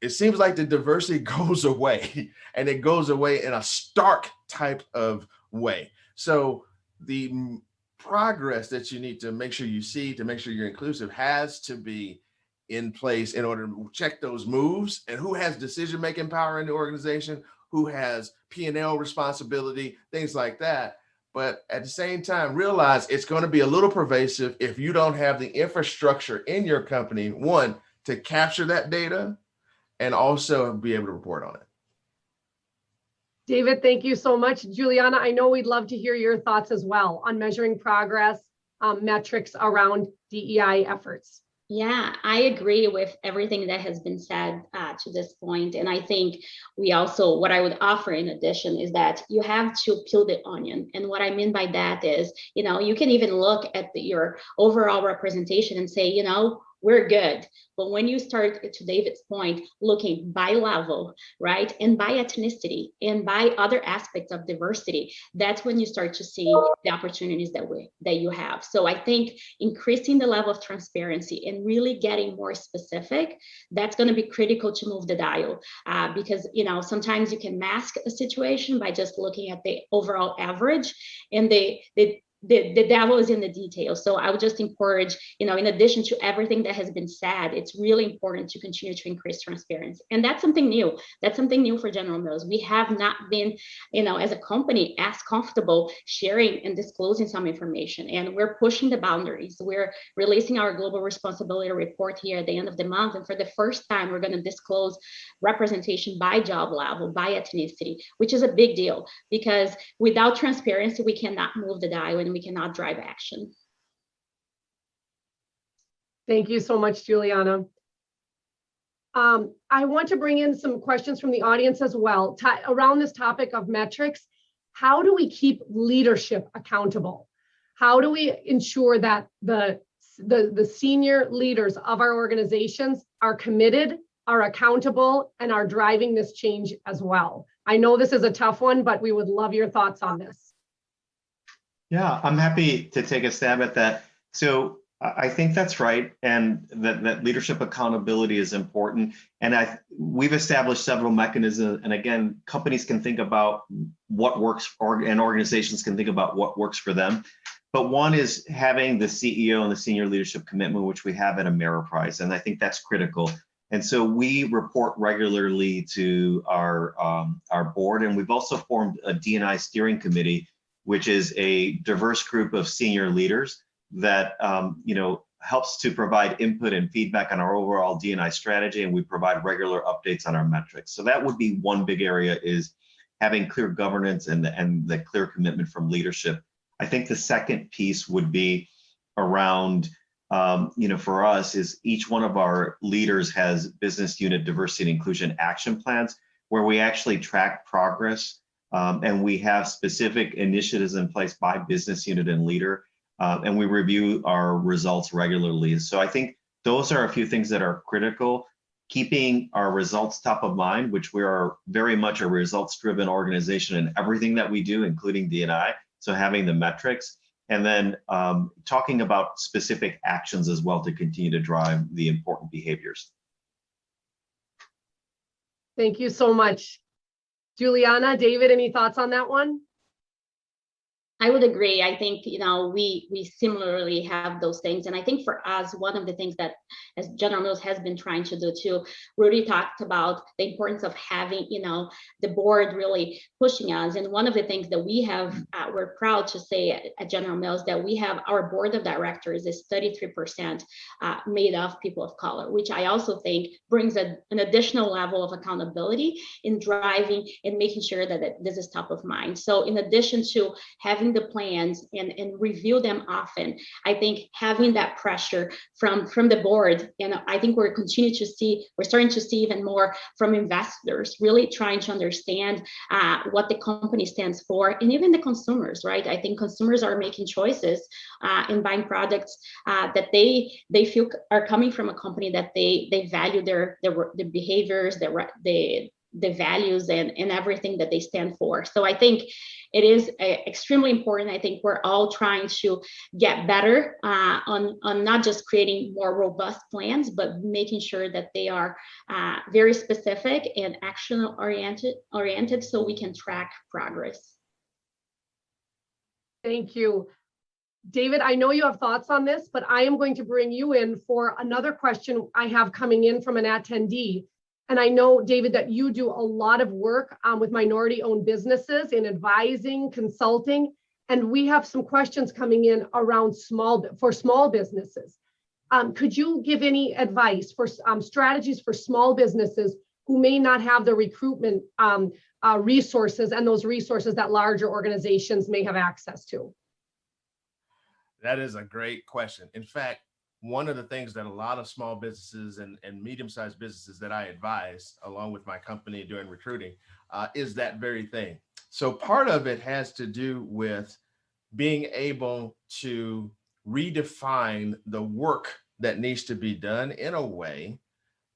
it seems like the diversity goes away, and it goes away in a stark type of way. So the progress that you need to make sure you see to make sure you're inclusive has to be in place in order to check those moves and who has decision-making power in the organization, who has P&L responsibility, things like that. But at the same time, realize it's going to be a little pervasive if you don't have the infrastructure in your company, one, to capture that data and also be able to report on it. David, thank you so much. Juliana, I know we'd love to hear your thoughts as well on measuring progress, metrics around DEI efforts. Yeah, I agree with everything that has been said to this point. And I think we also, what I would offer in addition is that you have to peel the onion. And what I mean by that is, you can even look at your overall representation and say, we're good. But when you start, to David's point, looking by level, right, and by ethnicity and by other aspects of diversity, that's when you start to see the opportunities that you have. So I think increasing the level of transparency and really getting more specific, that's going to be critical to move the dial, because sometimes you can mask a situation by just looking at the overall average, and the devil is in the details. So I would just encourage, in addition to everything that has been said, it's really important to continue to increase transparency. And that's something new. That's something new for General Mills. We have not been, as a company, as comfortable sharing and disclosing some information. And we're pushing the boundaries. We're releasing our global responsibility report here at the end of the month. And for the first time, we're going to disclose representation by job level, by ethnicity, which is a big deal, because without transparency, we cannot move the dial and we cannot drive action. Thank you so much, Juliana. I want to bring in some questions from the audience as well around this topic of metrics. How do we keep leadership accountable? How do we ensure that the senior leaders of our organizations are committed, are accountable, and are driving this change as well? I know this is a tough one, but we would love your thoughts on this. Yeah, I'm happy to take a stab at that. So I think that's right, and that leadership accountability is important. And we've established several mechanisms. And again, companies can think about what works, and organizations can think about what works for them. But one is having the CEO and the senior leadership commitment, which we have at Ameriprise, and I think that's critical. And so we report regularly to our board, and we've also formed a D&I steering committee, which is a diverse group of senior leaders that helps to provide input and feedback on our overall D&I strategy, and we provide regular updates on our metrics. So that would be one big area, is having clear governance and the clear commitment from leadership. I think the second piece would be around, for us, is each one of our leaders has business unit diversity and inclusion action plans where we actually track progress. And we have specific initiatives in place by business unit and leader, and we review our results regularly. So I think those are a few things that are critical. Keeping our results top of mind, which we are very much a results-driven organization in everything that we do, including D&I. So having the metrics, and then talking about specific actions as well to continue to drive the important behaviors. Thank you so much. Juliana, David, any thoughts on that one? I would agree. I think, we similarly have those things. And I think for us, one of the things that as General Mills has been trying to do too, Rudy talked about the importance of having, the board really pushing us. And one of the things that we have, we're proud to say at General Mills that we have our board of directors is 33% made of people of color, which I also think brings an additional level of accountability in driving and making sure that this is top of mind. So in addition to having the plans and review them often, I think having that pressure from the board, and I think we're starting to see even more from investors really trying to understand what the company stands for, and even the consumers, right? I think consumers are making choices in buying products that they feel are coming from a company that they value their behaviors, the values and everything that they stand for. So I think it is extremely important. I think we're all trying to get better on not just creating more robust plans, but making sure that they are very specific and action oriented so we can track progress. Thank you. David, I know you have thoughts on this, but I am going to bring you in for another question I have coming in from an attendee. And I know, David, that you do a lot of work with minority-owned businesses in advising, consulting, and we have some questions coming in around small businesses. Could you give any advice for strategies for small businesses who may not have the recruitment resources and those resources that larger organizations may have access to? That is a great question. In fact, one of the things that a lot of small businesses and medium-sized businesses that I advise along with my company doing recruiting is that very thing. So part of it has to do with being able to redefine the work that needs to be done in a way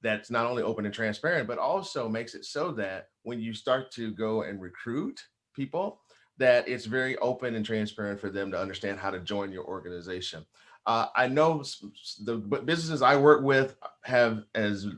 that's not only open and transparent, but also makes it so that when you start to go and recruit people, that it's very open and transparent for them to understand how to join your organization. I know the businesses I work with have as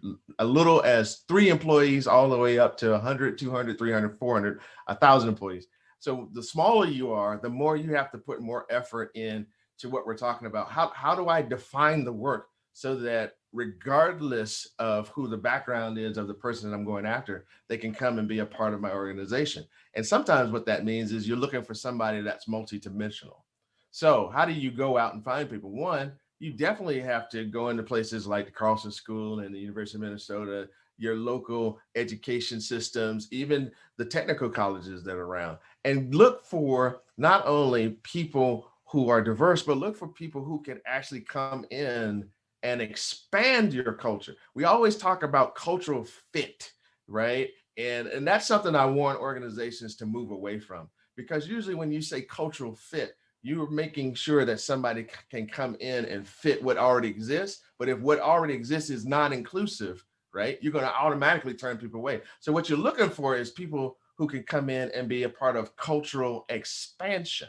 little as 3 employees all the way up to 100, 200, 300, 400, 1,000 employees. So the smaller you are, the more you have to put more effort in to what we're talking about. How do I define the work so that regardless of who the background is of the person that I'm going after, they can come and be a part of my organization? And sometimes what that means is you're looking for somebody that's multidimensional. So how do you go out and find people? One, you definitely have to go into places like the Carlson School and the University of Minnesota, your local education systems, even the technical colleges that are around, and look for not only people who are diverse, but look for people who can actually come in and expand your culture. We always talk about cultural fit, right? And that's something I want organizations to move away from, because usually when you say cultural fit, you're making sure that somebody can come in and fit what already exists. But if what already exists is non-inclusive, right, you're going to automatically turn people away. So what you're looking for is people who can come in and be a part of cultural expansion.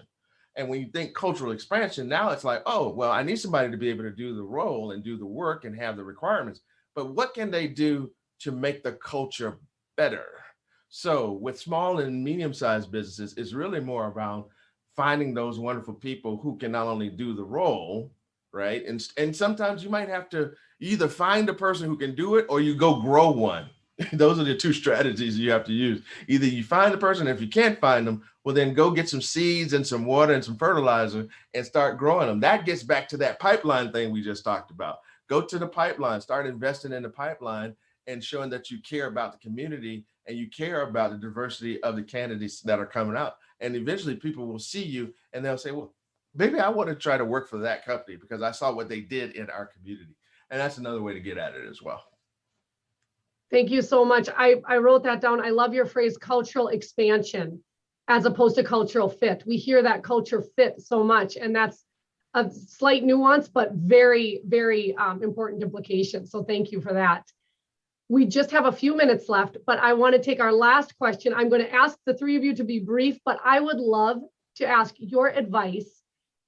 And when you think cultural expansion, now it's like, oh, well, I need somebody to be able to do the role and do the work and have the requirements. But what can they do to make the culture better? So with small and medium-sized businesses, it's really more about finding those wonderful people who can not only do the role, right? And sometimes you might have to either find a person who can do it or you go grow one. Those are the 2 strategies you have to use. Either you find the person, if you can't find them, well, then go get some seeds and some water and some fertilizer and start growing them. That gets back to that pipeline thing we just talked about. Go to the pipeline, start investing in the pipeline and showing that you care about the community and you care about the diversity of the candidates that are coming out. And eventually people will see you and they'll say, well, maybe I want to try to work for that company because I saw what they did in our community. And that's another way to get at it as well. Thank you so much. I wrote that down. I love your phrase, cultural expansion, as opposed to cultural fit. We hear that culture fit so much, and that's a slight nuance, but very, very important implication. So thank you for that. We just have a few minutes left, but I want to take our last question. I'm going to ask the 3 of you to be brief, but I would love to ask your advice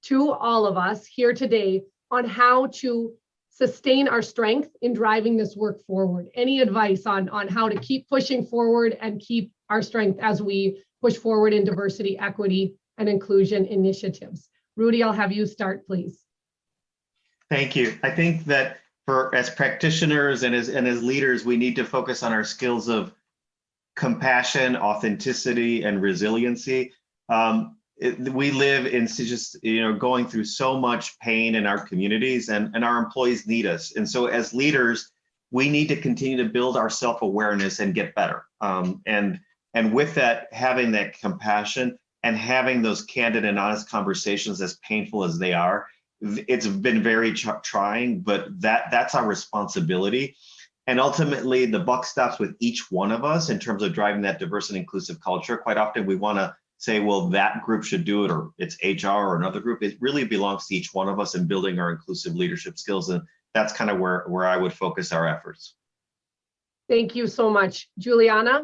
to all of us here today on how to sustain our strength in driving this work forward. Any advice on how to keep pushing forward and keep our strength as we push forward in diversity, equity, and inclusion initiatives. Rudy, I'll have you start, please. Thank you. I think that as practitioners and as leaders, we need to focus on our skills of compassion, authenticity, and resiliency. We live in just, going through so much pain in our communities, and our employees need us. And so as leaders, we need to continue to build our self-awareness and get better. And with that, having that compassion and having those candid and honest conversations, as painful as they are, it's been very trying, but that's our responsibility. And ultimately, the buck stops with each one of us in terms of driving that diverse and inclusive culture. Quite often, we want to say, well, that group should do it, or it's HR or another group. It really belongs to each one of us in building our inclusive leadership skills. And that's kind of where I would focus our efforts. Thank you so much. Juliana?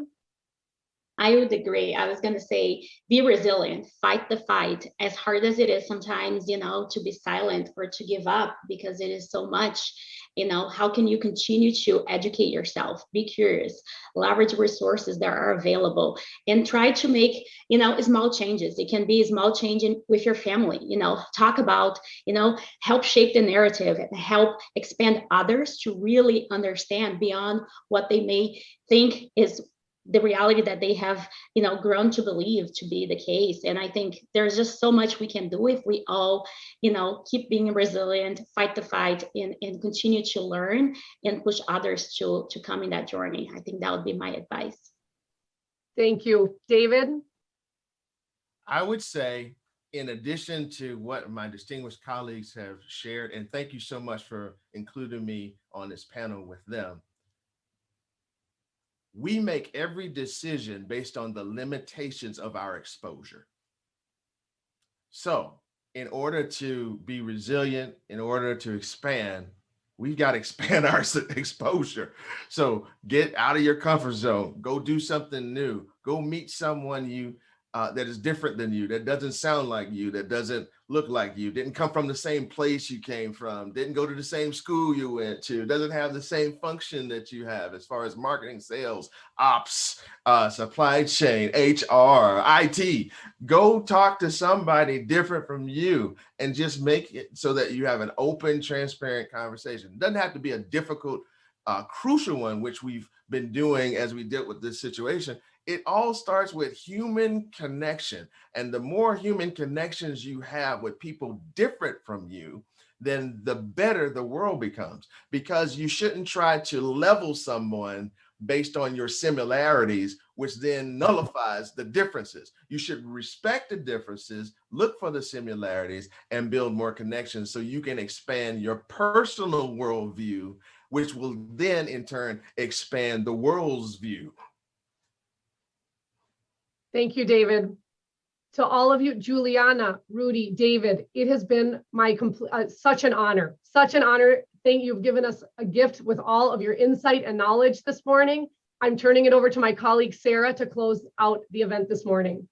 I would agree. I was going to say, be resilient, fight the fight, as hard as it is sometimes, to be silent or to give up, because it is so much. How can you continue to educate yourself, be curious, leverage resources that are available, and try to make, small changes. It can be a small change with your family, talk about, help shape the narrative and help expand others to really understand beyond what they may think is the reality that they have, grown to believe to be the case. And I think there's just so much we can do if we all, keep being resilient, fight the fight, and continue to learn and push others to come in that journey. I think that would be my advice. Thank you. David? I would say, in addition to what my distinguished colleagues have shared, and thank you so much for including me on this panel with them, we make every decision based on the limitations of our exposure. So in order to be resilient, in order to expand, we've got to expand our exposure. So get out of your comfort zone, go do something new, go meet someone that is different than you, that doesn't sound like you, that doesn't look like you, didn't come from the same place you came from, didn't go to the same school you went to, doesn't have the same function that you have as far as marketing, sales, ops, supply chain, HR, IT. Go talk to somebody different from you and just make it so that you have an open, transparent conversation. It doesn't have to be a difficult, crucial one, which we've been doing as we dealt with this situation. It all starts with human connection. And the more human connections you have with people different from you, then the better the world becomes. Because you shouldn't try to level someone based on your similarities, which then nullifies the differences. You should respect the differences, look for the similarities, and build more connections so you can expand your personal worldview, which will then in turn expand the world's view. Thank you, David. To all of you, Juliana, Rudy, David, it has been my such an honor. Thank you. You've given us a gift with all of your insight and knowledge this morning. I'm turning it over to my colleague, Sarah, to close out the event this morning.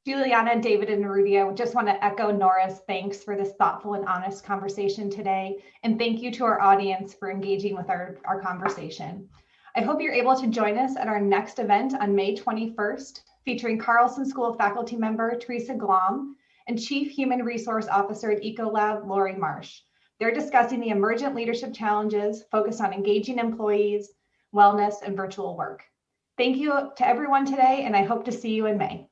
Juliana, David, and Rudy, I just want to echo Nora's thanks for this thoughtful and honest conversation today. And thank you to our audience for engaging with our conversation. I hope you're able to join us at our next event on May 21st, featuring Carlson School faculty member Teresa Glom and Chief Human Resource Officer at Ecolab, Lori Marsh. They're discussing the emergent leadership challenges focused on engaging employees, wellness, and virtual work. Thank you to everyone today, and I hope to see you in May.